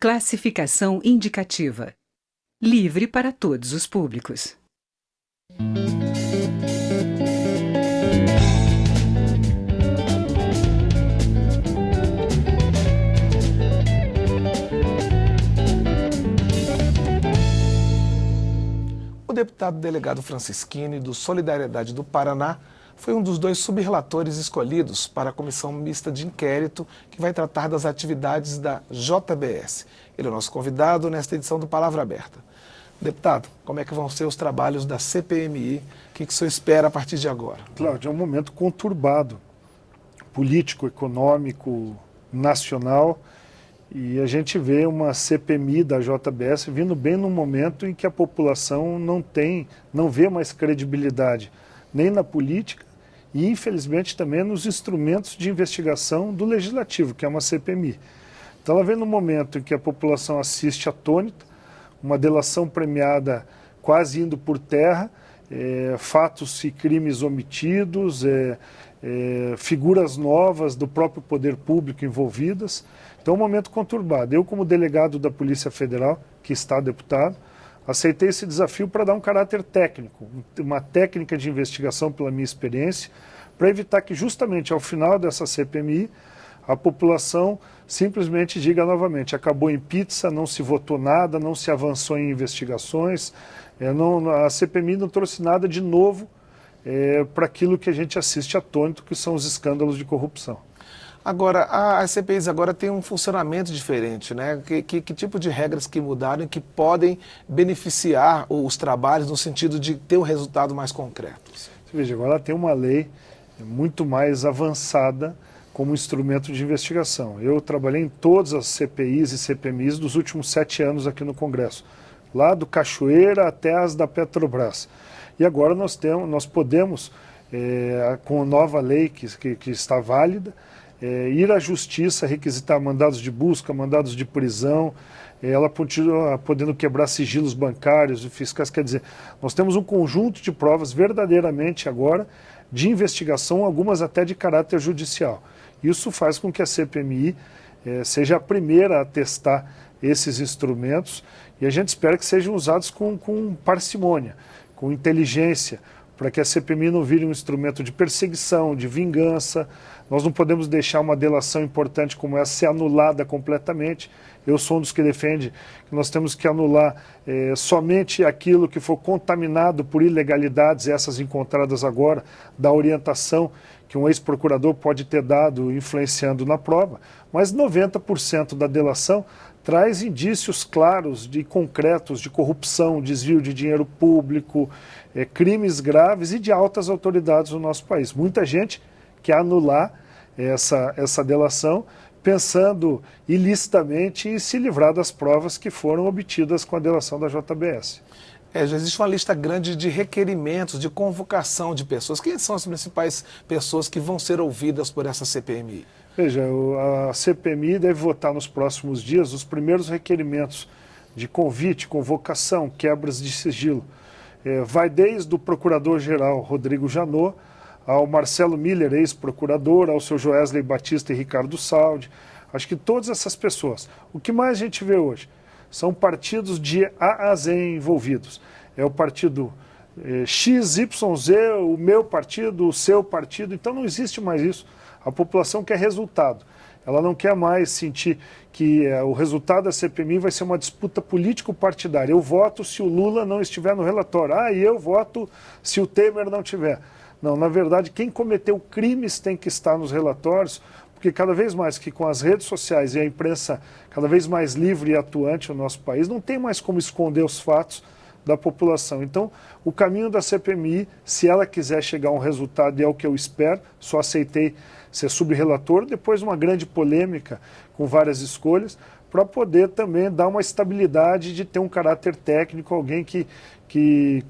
Classificação indicativa. Livre para todos os públicos. O deputado delegado Francisquini, do Solidariedade do Paraná, foi um dos 2 subrelatores escolhidos para a comissão mista de inquérito que vai tratar das atividades da JBS. Ele é o nosso convidado nesta edição do Palavra Aberta. Deputado, como é que vão ser os trabalhos da CPMI? O que o senhor espera a partir de agora? Cláudio, é um momento conturbado, político, econômico, nacional, e a gente vê uma CPMI da JBS vindo bem num momento em que a população não vê mais credibilidade, nem na política e, infelizmente, também nos instrumentos de investigação do Legislativo, que é uma CPMI. Então, ela vem num momento em que a população assiste atônita, uma delação premiada quase indo por terra, fatos e crimes omitidos, figuras novas do próprio poder público envolvidas. Então, é um momento conturbado. Eu, como delegado da Polícia Federal, que está deputado, aceitei esse desafio para dar um caráter técnico, uma técnica de investigação pela minha experiência, para evitar que justamente ao final dessa CPMI a população simplesmente diga novamente: acabou em pizza, não se votou nada, não se avançou em investigações, a CPMI não trouxe nada de novo para aquilo que a gente assiste atônito, que são os escândalos de corrupção. Agora, as CPIs agora têm um funcionamento diferente, né? Que tipo de regras que mudaram e que podem beneficiar os trabalhos no sentido de ter um resultado mais concreto? Você veja, agora tem uma lei muito mais avançada como instrumento de investigação. Eu trabalhei em todas as CPIs e CPMIs dos últimos 7 anos aqui no Congresso, lá do Cachoeira até as da Petrobras. E agora nós podemos, com a nova lei que está válida, ir à justiça, requisitar mandados de busca, mandados de prisão, ela continua podendo quebrar sigilos bancários e fiscais. Quer dizer, nós temos um conjunto de provas verdadeiramente agora de investigação, algumas até de caráter judicial. Isso faz com que a CPMI seja a primeira a testar esses instrumentos e a gente espera que sejam usados com parcimônia, com inteligência, para que a CPMI não vire um instrumento de perseguição, de vingança. Nós não podemos deixar uma delação importante como essa ser anulada completamente. Eu sou um dos que defende que nós temos que anular somente aquilo que for contaminado por ilegalidades, essas encontradas agora, da orientação que um ex-procurador pode ter dado influenciando na prova, mas 90% da delação traz indícios claros e concretos de corrupção, desvio de dinheiro público, crimes graves e de altas autoridades no nosso país. Muita gente quer anular essa delação pensando ilicitamente em se livrar das provas que foram obtidas com a delação da JBS. Já existe uma lista grande de requerimentos, de convocação de pessoas. Quem são as principais pessoas que vão ser ouvidas por essa CPMI? Veja, a CPMI deve votar nos próximos dias os primeiros requerimentos de convite, convocação, quebras de sigilo. Vai desde o Procurador-Geral Rodrigo Janot, ao Marcelo Miller, ex-procurador, ao seu Joesley Batista e Ricardo Saldi. Acho que todas essas pessoas. O que mais a gente vê hoje são partidos de A a Z envolvidos. É o partido XYZ, o meu partido, o seu partido. Então não existe mais isso. A população quer resultado. Ela não quer mais sentir que o resultado da CPMI vai ser uma disputa político-partidária. Eu voto se o Lula não estiver no relatório. E eu voto se o Temer não tiver. Não, na verdade, quem cometeu crimes tem que estar nos relatórios, porque cada vez mais que com as redes sociais e a imprensa cada vez mais livre e atuante no nosso país, não tem mais como esconder os fatos da população. Então, o caminho da CPMI, se ela quiser chegar a um resultado, e é o que eu espero, só aceitei ser subrelator, depois de uma grande polêmica com várias escolhas, para poder também dar uma estabilidade de ter um caráter técnico, alguém que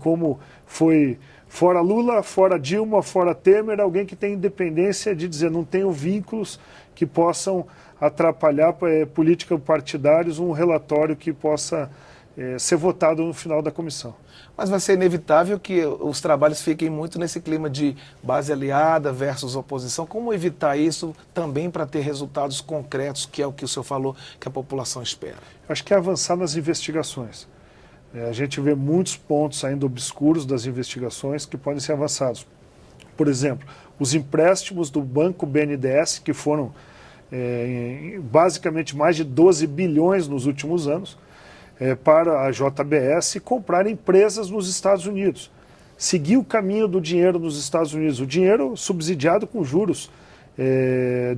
como foi fora Lula, fora Dilma, fora Temer, alguém que tem independência de dizer, não tenho vínculos que possam atrapalhar políticos partidários, um relatório que possa ser votado no final da comissão. Mas vai ser inevitável que os trabalhos fiquem muito nesse clima de base aliada versus oposição. Como evitar isso também para ter resultados concretos, que é o que o senhor falou que a população espera? Eu acho que é avançar nas investigações. A gente vê muitos pontos ainda obscuros das investigações que podem ser avançados. Por exemplo, os empréstimos do Banco BNDES, que foram basicamente mais de 12 bilhões nos últimos anos, para a JBS comprar empresas nos Estados Unidos. Seguir o caminho do dinheiro nos Estados Unidos, o dinheiro subsidiado com juros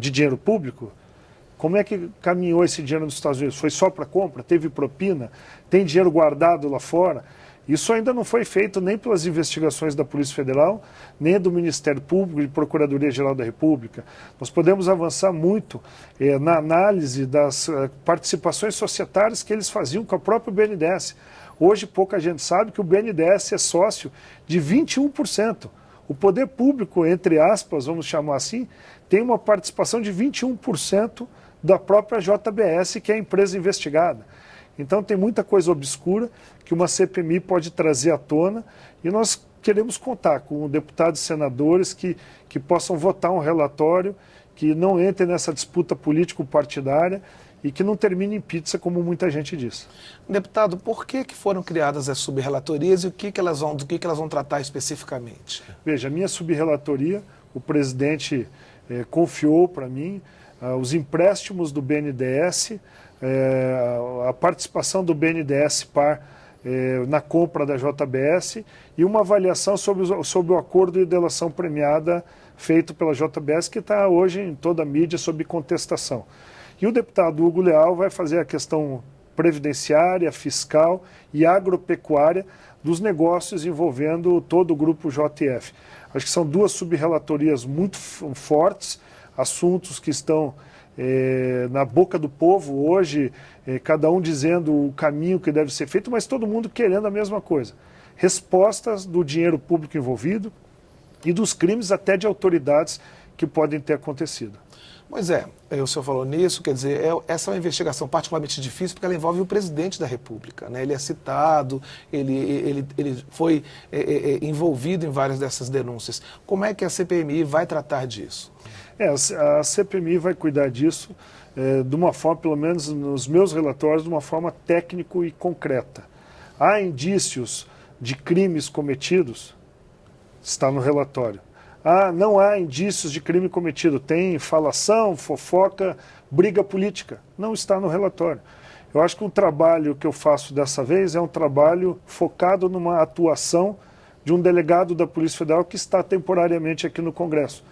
de dinheiro público. Como é que caminhou esse dinheiro nos Estados Unidos? Foi só para compra? Teve propina? Tem dinheiro guardado lá fora? Isso ainda não foi feito nem pelas investigações da Polícia Federal, nem do Ministério Público e Procuradoria-Geral da República. Nós podemos avançar muito na análise das participações societárias que eles faziam com a própria BNDES. Hoje pouca gente sabe que o BNDES é sócio de 21%. O poder público, entre aspas, vamos chamar assim, tem uma participação de 21% da própria JBS, que é a empresa investigada. Então tem muita coisa obscura que uma CPMI pode trazer à tona e nós queremos contar com deputados e senadores que possam votar um relatório que não entre nessa disputa político-partidária e que não termine em pizza, como muita gente diz. Deputado, por que foram criadas as subrelatorias e do que elas vão tratar especificamente? Veja, a minha subrelatoria, o presidente confiou para mim os empréstimos do BNDES, a participação do BNDES Par na compra da JBS e uma avaliação sobre o acordo de delação premiada feito pela JBS, que está hoje em toda a mídia sob contestação. E o deputado Hugo Leal vai fazer a questão previdenciária, fiscal e agropecuária dos negócios envolvendo todo o grupo JF. Acho que são duas subrelatorias muito fortes, assuntos que estão na boca do povo hoje, cada um dizendo o caminho que deve ser feito, mas todo mundo querendo a mesma coisa. Respostas do dinheiro público envolvido e dos crimes até de autoridades que podem ter acontecido. Pois é, o senhor falou nisso, quer dizer, essa é uma investigação particularmente difícil porque ela envolve o presidente da República, né? Ele é citado, ele foi envolvido em várias dessas denúncias. Como é que a CPMI vai tratar disso? A CPMI vai cuidar disso de uma forma, pelo menos nos meus relatórios, de uma forma técnico e concreta. Há indícios de crimes cometidos? Está no relatório. Não há indícios de crime cometido, tem falação, fofoca, briga política. Não está no relatório. Eu acho que o trabalho que eu faço dessa vez é um trabalho focado numa atuação de um delegado da Polícia Federal que está temporariamente aqui no Congresso.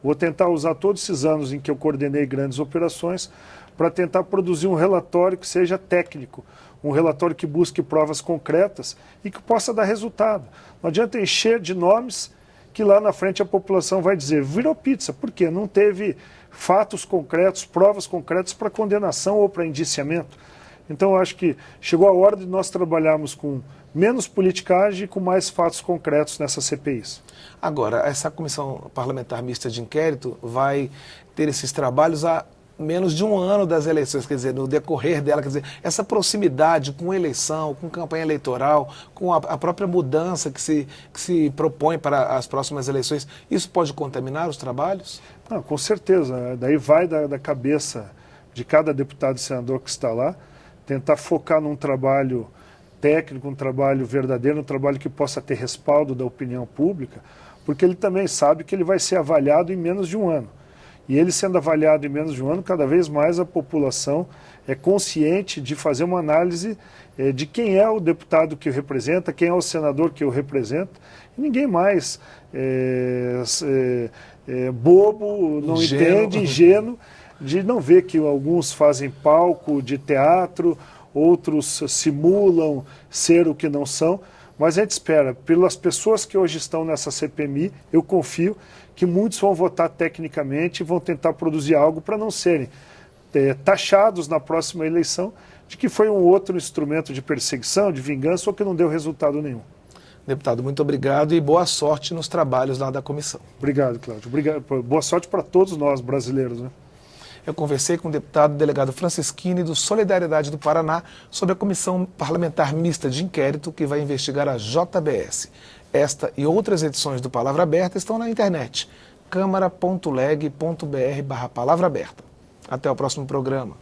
Vou tentar usar todos esses anos em que eu coordenei grandes operações para tentar produzir um relatório que seja técnico, um relatório que busque provas concretas e que possa dar resultado. Não adianta encher de nomes que lá na frente a população vai dizer, virou pizza, por quê? Não teve fatos concretos, provas concretas para condenação ou para indiciamento. Então eu acho que chegou a hora de nós trabalharmos com menos politicagem e com mais fatos concretos nessas CPIs. Agora, essa comissão parlamentar mista de inquérito vai ter esses trabalhos há menos de um ano das eleições, quer dizer, no decorrer dela, quer dizer, essa proximidade com eleição, com campanha eleitoral, com a própria mudança que se propõe para as próximas eleições, isso pode contaminar os trabalhos? Não, com certeza. Daí vai da cabeça de cada deputado e senador que está lá, tentar focar num trabalho técnico, um trabalho verdadeiro, um trabalho que possa ter respaldo da opinião pública, porque ele também sabe que ele vai ser avaliado em menos de um ano. E ele sendo avaliado em menos de um ano, cada vez mais a população é consciente de fazer uma análise de quem é o deputado que o representa, quem é o senador que o representa, e ninguém mais bobo, não entende, ingênuo, de não ver que alguns fazem palco de teatro, outros simulam ser o que não são, mas a gente espera, pelas pessoas que hoje estão nessa CPMI, eu confio que muitos vão votar tecnicamente e vão tentar produzir algo para não serem taxados na próxima eleição de que foi um outro instrumento de perseguição, de vingança ou que não deu resultado nenhum. Deputado, muito obrigado e boa sorte nos trabalhos lá da comissão. Obrigado, Cláudio. Boa sorte para todos nós brasileiros, né? Eu conversei com o deputado delegado Franceschini do Solidariedade do Paraná sobre a Comissão Parlamentar Mista de Inquérito que vai investigar a JBS. Esta e outras edições do Palavra Aberta estão na internet, câmara.leg.br/palavra aberta. Até o próximo programa.